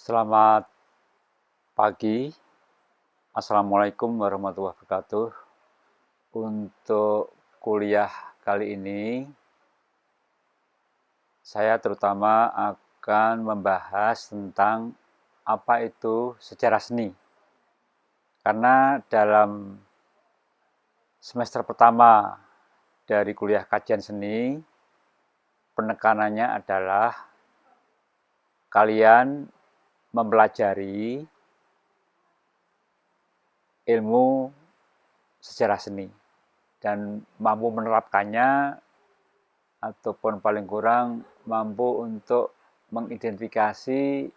Selamat pagi, Assalamualaikum warahmatullahi wabarakatuh. Untuk kuliah kali ini, saya terutama akan membahas tentang apa itu sejarah seni. Karena dalam semester pertama dari kuliah kajian seni, penekanannya adalah kalian mempelajari ilmu sejarah seni dan mampu menerapkannya ataupun paling kurang mampu untuk mengidentifikasi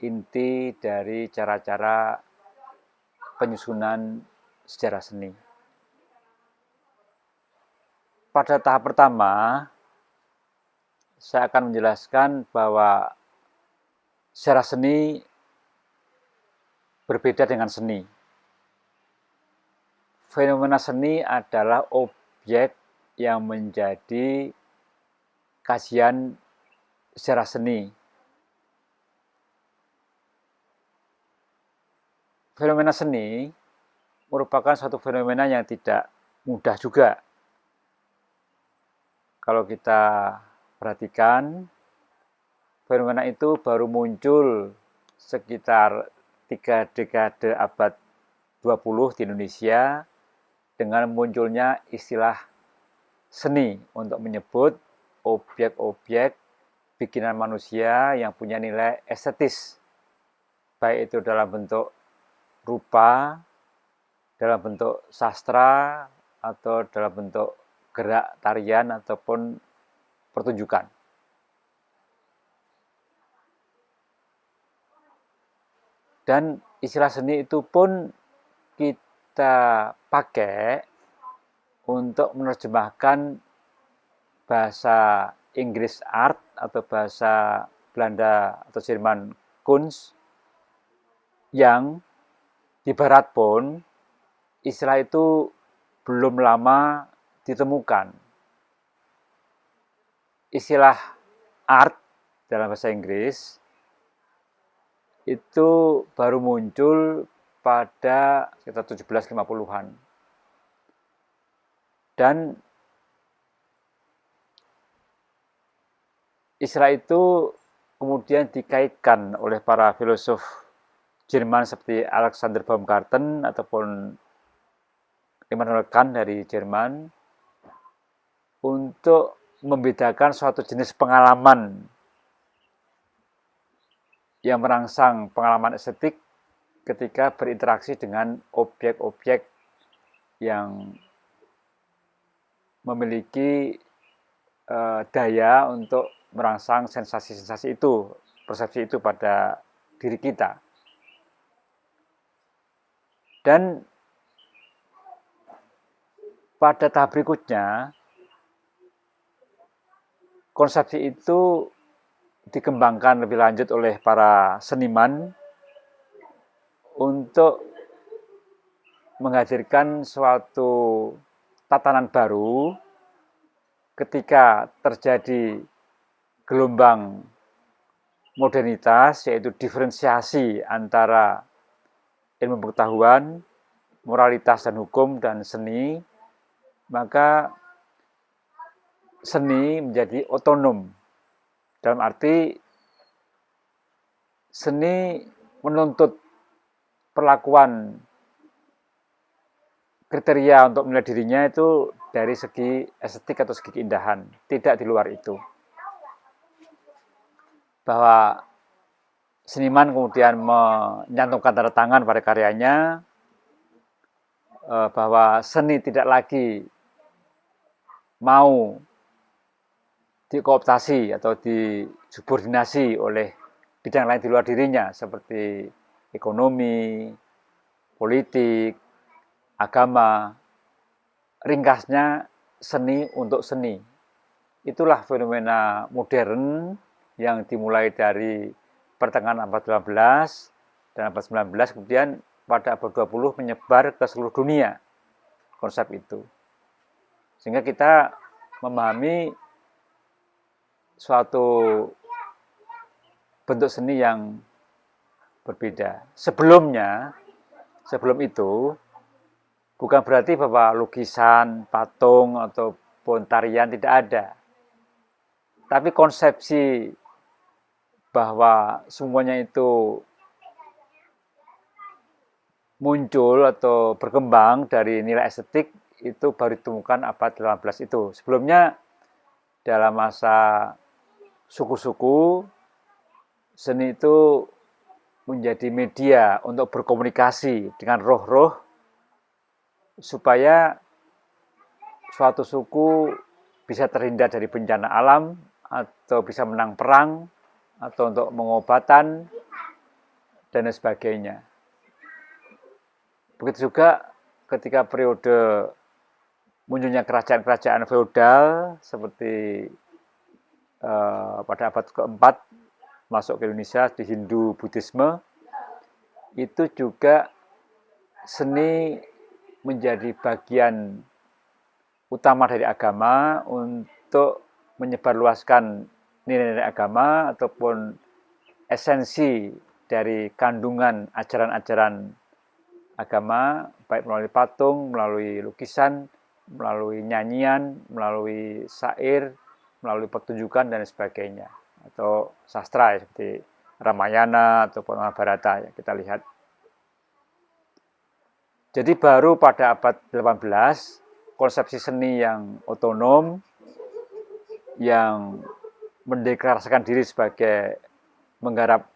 inti dari cara-cara penyusunan sejarah seni. Pada tahap pertama, saya akan menjelaskan bahwa sejarah seni berbeda dengan seni. Fenomena seni adalah objek yang menjadi kajian sejarah seni. Fenomena seni merupakan suatu fenomena yang tidak mudah juga. Kalau kita perhatikan, fenomena itu baru muncul sekitar 3 dekade abad 20 di Indonesia dengan munculnya istilah seni untuk menyebut objek-objek bikinan manusia yang punya nilai estetis, baik itu dalam bentuk rupa, dalam bentuk sastra, atau dalam bentuk gerak tarian ataupun pertunjukan. Dan istilah seni itu pun kita pakai untuk menerjemahkan bahasa Inggris art atau bahasa Belanda atau Jerman Kunst, yang di barat pun istilah itu belum lama ditemukan. Istilah art dalam bahasa Inggris itu baru muncul pada sekitar 1750-an. Dan istilah itu kemudian dikaitkan oleh para filosof Jerman seperti Alexander Baumgarten ataupun Immanuel Kant dari Jerman untuk membedakan suatu jenis pengalaman yang merangsang pengalaman estetik ketika berinteraksi dengan objek-objek yang memiliki daya untuk merangsang sensasi-sensasi itu, persepsi itu pada diri kita. Dan pada tahap berikutnya, konsepsi itu dikembangkan lebih lanjut oleh para seniman untuk menghadirkan suatu tatanan baru ketika terjadi gelombang modernitas, yaitu diferensiasi antara ilmu pengetahuan, moralitas dan hukum, dan seni. Maka seni menjadi otonom, dalam arti seni menuntut perlakuan kriteria untuk menilai dirinya itu dari segi estetik atau segi keindahan, tidak di luar itu. Bahwa seniman kemudian menyantumkan tanda tangan pada karyanya, bahwa seni tidak lagi mau dikooptasi atau disubordinasi oleh bidang lain di luar dirinya seperti ekonomi, politik, agama. Ringkasnya seni untuk seni. Itulah fenomena modern yang dimulai dari pertengahan abad 18 dan abad 19, kemudian pada abad 20 menyebar ke seluruh dunia konsep itu. Sehingga kita memahami suatu bentuk seni yang berbeda. Sebelum itu, bukan berarti bahwa lukisan, patung, ataupun tarian tidak ada. Tapi konsepsi bahwa semuanya itu muncul atau berkembang dari nilai estetik itu baru ditemukan abad 18 itu. Sebelumnya dalam masa suku-suku, seni itu menjadi media untuk berkomunikasi dengan roh-roh supaya suatu suku bisa terhindar dari bencana alam atau bisa menang perang atau untuk pengobatan dan sebagainya. Begitu juga ketika periode munculnya kerajaan-kerajaan feodal seperti pada abad keempat masuk ke Indonesia di Hindu Buddhisme, itu juga seni menjadi bagian utama dari agama untuk menyebarluaskan nilai-nilai agama ataupun esensi dari kandungan ajaran-ajaran agama, baik melalui patung, melalui lukisan, melalui nyanyian, melalui syair, melalui pertunjukan dan sebagainya, atau sastra seperti Ramayana ataupun Mahabharata yang kita lihat. Jadi baru pada abad 18 konsepsi seni yang otonom, yang mendeklarasikan diri sebagai menggarap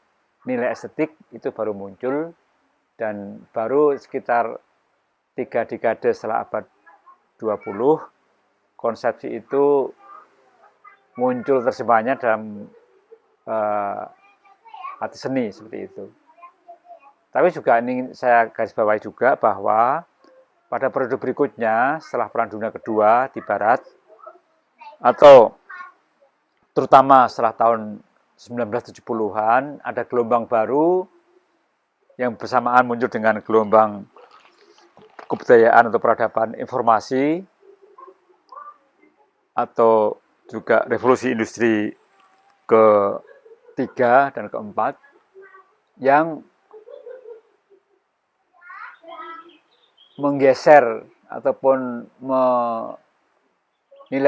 nilai estetik itu baru muncul, dan baru sekitar 3 dekade setelah abad 20 konsepsi itu muncul terjemahnya dalam arti seni seperti itu. Tapi juga ingin saya garis bawahi juga bahwa pada periode berikutnya setelah Perang Dunia Kedua di Barat, atau terutama setelah tahun 1970-an, ada gelombang baru yang bersamaan muncul dengan gelombang kebudayaan atau peradaban informasi atau juga revolusi industri ketiga dan keempat, yang menggeser ataupun menilai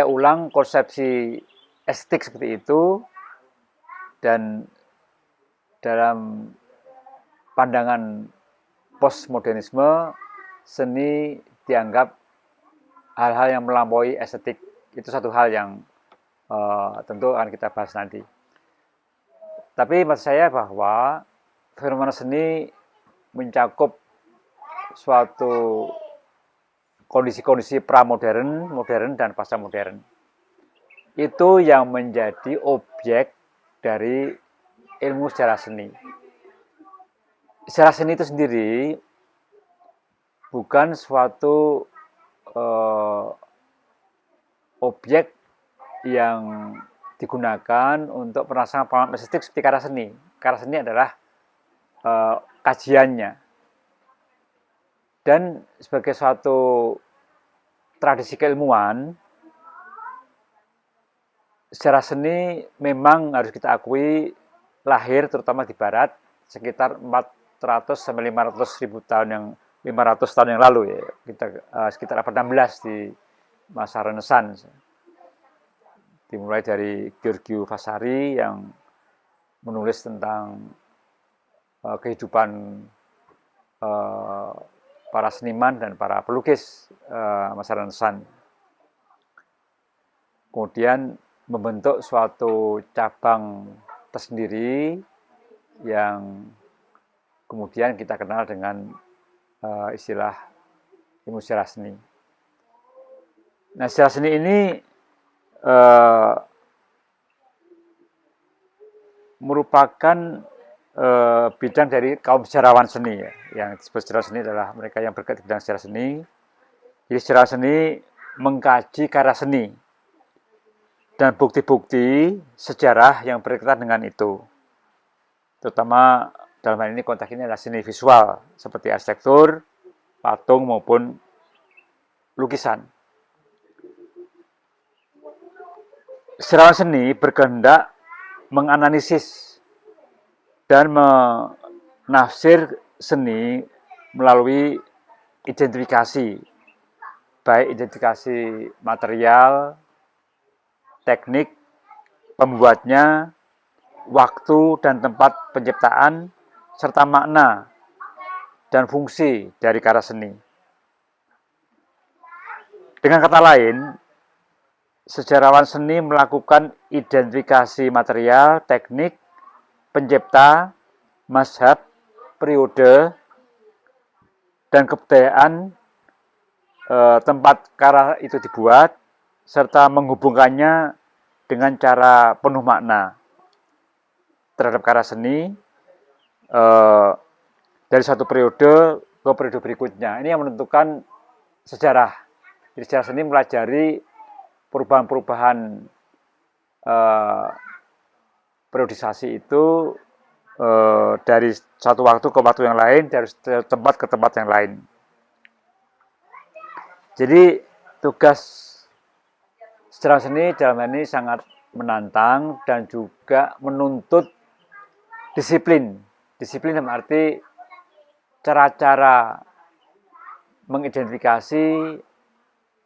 ulang konsepsi estetik seperti itu, dan dalam pandangan postmodernisme seni dianggap hal-hal yang melampaui estetik. Itu satu hal yang tentu akan kita bahas nanti. Tapi maksud saya bahwa fenomena seni mencakup suatu kondisi-kondisi pramodern, modern, dan pasca modern. Itu yang menjadi objek dari ilmu sejarah seni. Sejarah seni itu sendiri bukan suatu objek yang digunakan untuk merasakan pengalaman estetik seperti karya seni. Karya seni adalah kajiannya. Dan sebagai suatu tradisi keilmuan, sejarah seni memang harus kita akui lahir terutama di Barat sekitar 400 sampai 500 ribu tahun yang 500 tahun yang lalu ya. Kita sekitar abad 16 di masa Renaissance. Dimulai dari Giorgio Vasari yang menulis tentang kehidupan para seniman dan para pelukis masa Renaissance. Kemudian membentuk suatu cabang tersendiri yang kemudian kita kenal dengan istilah ilmu sejarah seni. Nah, sejarah seni ini merupakan bidang dari kaum sejarawan seni ya. Yang disebut sejarawan seni adalah mereka yang bergerak di bidang sejarah seni. Jadi sejarah seni mengkaji karya seni dan bukti-bukti sejarah yang berkaitan dengan itu. Terutama dalam hal ini konteks ini adalah seni visual seperti arsitektur, patung maupun lukisan. Sejarawan seni berkehendak menganalisis dan menafsir seni melalui identifikasi, baik identifikasi material, teknik pembuatnya, waktu dan tempat penciptaan, serta makna dan fungsi dari karya seni. Dengan kata lain, sejarawan seni melakukan identifikasi material, teknik, pencipta, mazhab, periode, dan kebudayaan tempat karya itu dibuat, serta menghubungkannya dengan cara penuh makna terhadap karya seni dari satu periode ke periode berikutnya. Ini yang menentukan sejarah. Jadi sejarah seni mempelajari perubahan-perubahan periodisasi itu dari satu waktu ke waktu yang lain, dari tempat ke tempat yang lain. Jadi tugas sejarah seni dalam hal ini sangat menantang dan juga menuntut disiplin. Disiplin dalam arti cara-cara mengidentifikasi,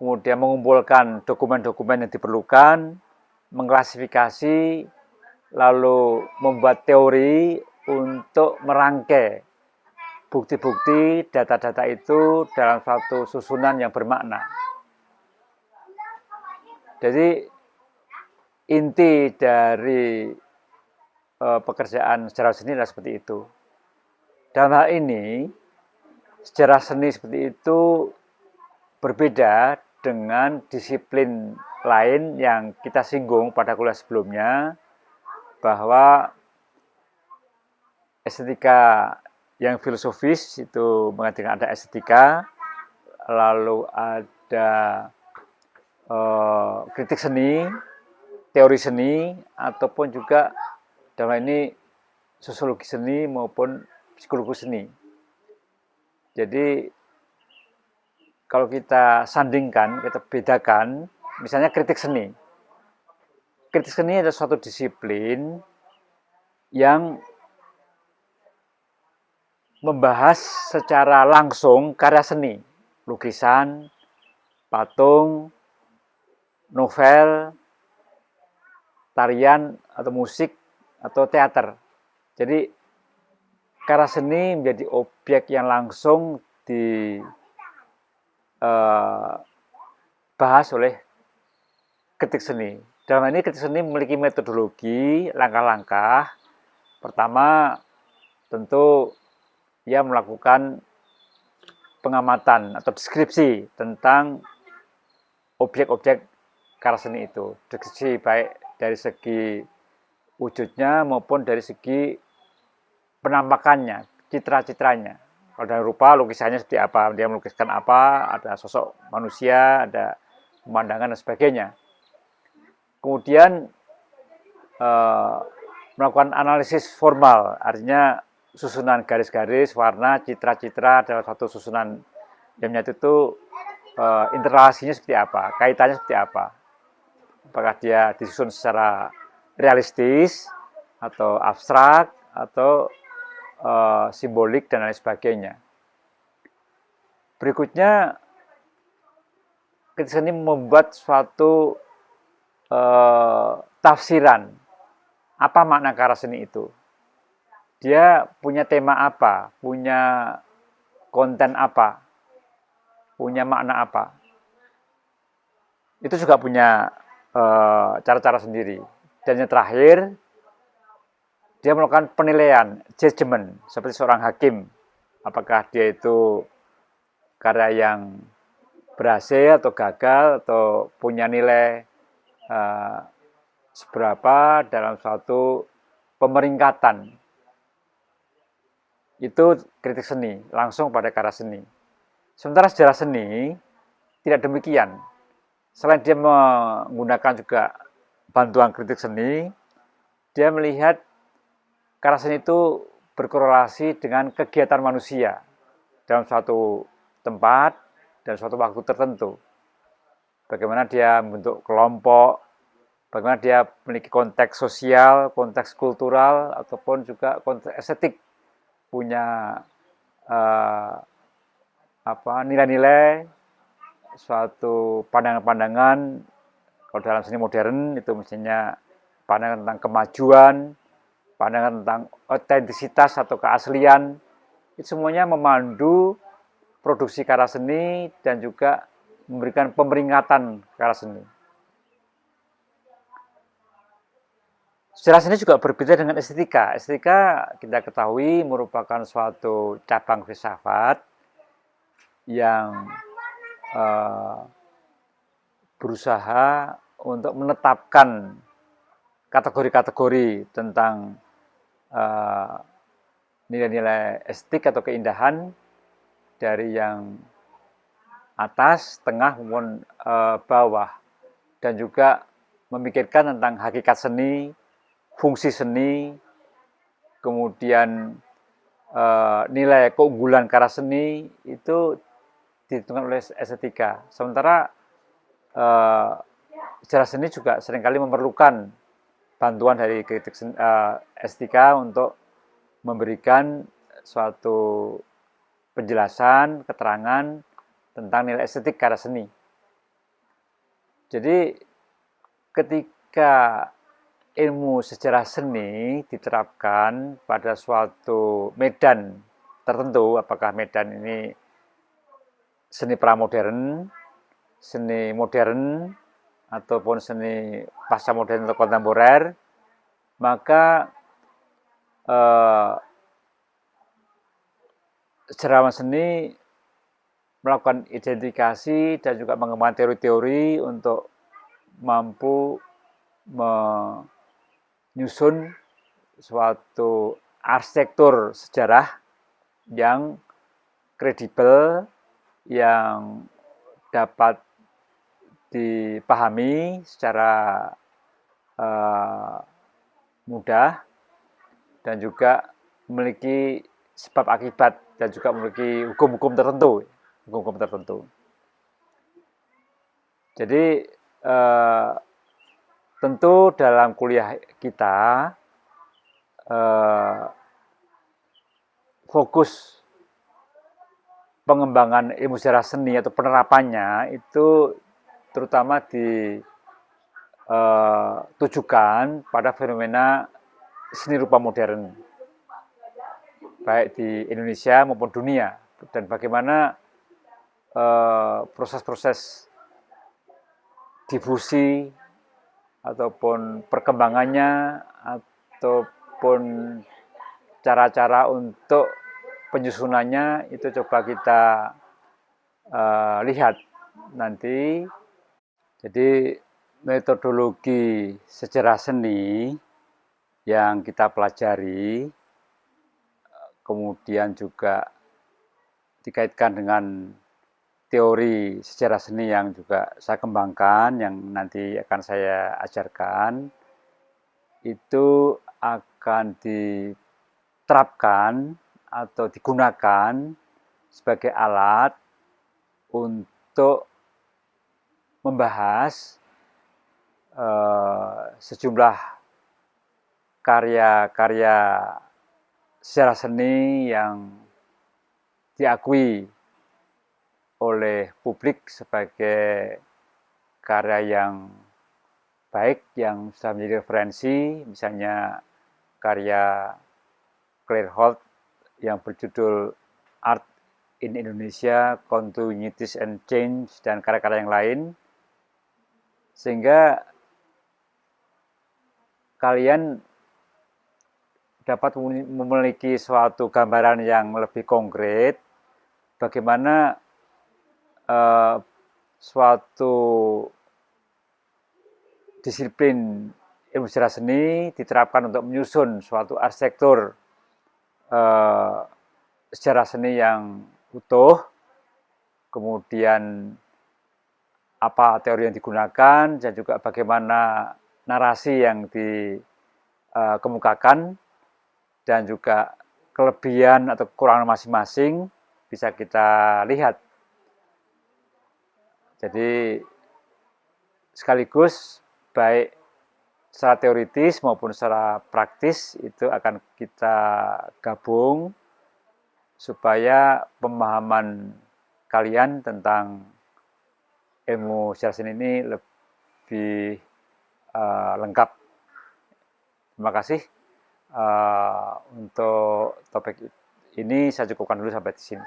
kemudian mengumpulkan dokumen-dokumen yang diperlukan, mengklasifikasi, lalu membuat teori untuk merangkai bukti-bukti, data-data itu dalam satu susunan yang bermakna. Jadi inti dari pekerjaan sejarah seni adalah seperti itu. Dalam hal ini, sejarah seni seperti itu berbeda dengan disiplin lain yang kita singgung pada kuliah sebelumnya, bahwa estetika yang filosofis itu mengatakan ada estetika, lalu ada kritik seni, teori seni, ataupun juga dalam ini sosiologi seni maupun psikologi seni. Jadi kalau kita sandingkan, kita bedakan, misalnya kritik seni. Kritik seni adalah suatu disiplin yang membahas secara langsung karya seni, lukisan, patung, novel, tarian atau musik atau teater. Jadi karya seni menjadi objek yang langsung dibahas oleh kritik seni. Dalam hal ini kritik seni memiliki metodologi, langkah-langkah. Pertama, tentu ia melakukan pengamatan atau deskripsi tentang objek-objek karya seni itu. Deskripsi baik dari segi wujudnya maupun dari segi penampakannya, citra-citranya. Kalau dari rupa, lukisannya seperti apa, dia melukiskan apa, ada sosok manusia, ada pemandangan dan sebagainya. Kemudian melakukan analisis formal, artinya susunan garis-garis, warna, citra-citra dalam satu susunan yang menyatu itu interrelasinya seperti apa, kaitannya seperti apa. Apakah dia disusun secara realistis, atau abstrak, atau simbolik, dan lain sebagainya. Berikutnya, kritik seni membuat suatu tafsiran. Apa makna karya seni itu? Dia punya tema apa, punya konten apa, punya makna apa. Itu juga punya cara-cara sendiri. Dan yang terakhir, dia melakukan penilaian, judgement, seperti seorang hakim. Apakah dia itu karya yang berhasil atau gagal, atau punya nilai seberapa dalam suatu pemeringkatan. Itu kritik seni, langsung pada karya seni. Sementara sejarah seni tidak demikian. Selain dia menggunakan juga bantuan kritik seni, dia melihat karya seni itu berkorelasi dengan kegiatan manusia dalam suatu tempat dan suatu waktu tertentu. Bagaimana dia membentuk kelompok, bagaimana dia memiliki konteks sosial, konteks kultural, ataupun juga konteks estetik, punya nilai-nilai, suatu pandangan-pandangan. Kalau dalam seni modern itu mestinya pandangan tentang kemajuan, pandangan tentang otentisitas atau keaslian, itu semuanya memandu produksi karya seni dan juga memberikan pemeringatan karya seni. Sejarah seni juga berbeda dengan estetika. Estetika kita ketahui merupakan suatu cabang filsafat yang berusaha untuk menetapkan kategori-kategori tentang nilai-nilai estetik atau keindahan dari yang atas, tengah maupun bawah, dan juga memikirkan tentang hakikat seni, fungsi seni, kemudian nilai keunggulan karya seni itu ditentukan oleh estetika. Sementara sejarah seni juga seringkali memerlukan bantuan dari kritik estetika untuk memberikan suatu penjelasan, keterangan tentang nilai estetik karya seni. Jadi ketika ilmu sejarah seni diterapkan pada suatu medan tertentu, apakah medan ini seni pramodern, seni modern, ataupun seni pasca modern atau kontemporer, maka sejarawan seni melakukan identifikasi dan juga mengembangkan teori-teori untuk mampu menyusun suatu arsitektur sejarah yang kredibel, yang dapat dipahami secara mudah, dan juga memiliki sebab akibat dan juga memiliki hukum-hukum tertentu. Jadi tentu dalam kuliah kita fokus pengembangan ilmu sejarah seni atau penerapannya itu terutama ditujukan pada fenomena seni rupa modern, baik di Indonesia maupun dunia, dan bagaimana proses-proses difusi ataupun perkembangannya ataupun cara-cara untuk penyusunannya itu coba kita lihat nanti. Jadi metodologi sejarah seni yang kita pelajari kemudian juga dikaitkan dengan teori sejarah seni yang juga saya kembangkan, yang nanti akan saya ajarkan, itu akan diterapkan atau digunakan sebagai alat untuk membahas sejumlah karya-karya sejarah seni yang diakui oleh publik sebagai karya yang baik, yang sudah menjadi referensi, misalnya karya Claire Holt yang berjudul Art in Indonesia, Continuities and Change, dan karya-karya yang lain, sehingga kalian dapat memiliki suatu gambaran yang lebih konkret bagaimana suatu disiplin ilmu sejarah seni diterapkan untuk menyusun suatu arsitektur sejarah seni yang utuh, kemudian apa teori yang digunakan, dan juga bagaimana narasi yang dikemukakan, dan juga kelebihan atau kekurangan masing-masing bisa kita lihat. Jadi sekaligus baik secara teoritis maupun secara praktis itu akan kita gabung supaya pemahaman kalian tentang ilmu secara seni ini lebih lengkap. Terima kasih. Untuk topik ini saya cukupkan dulu sampai di sini.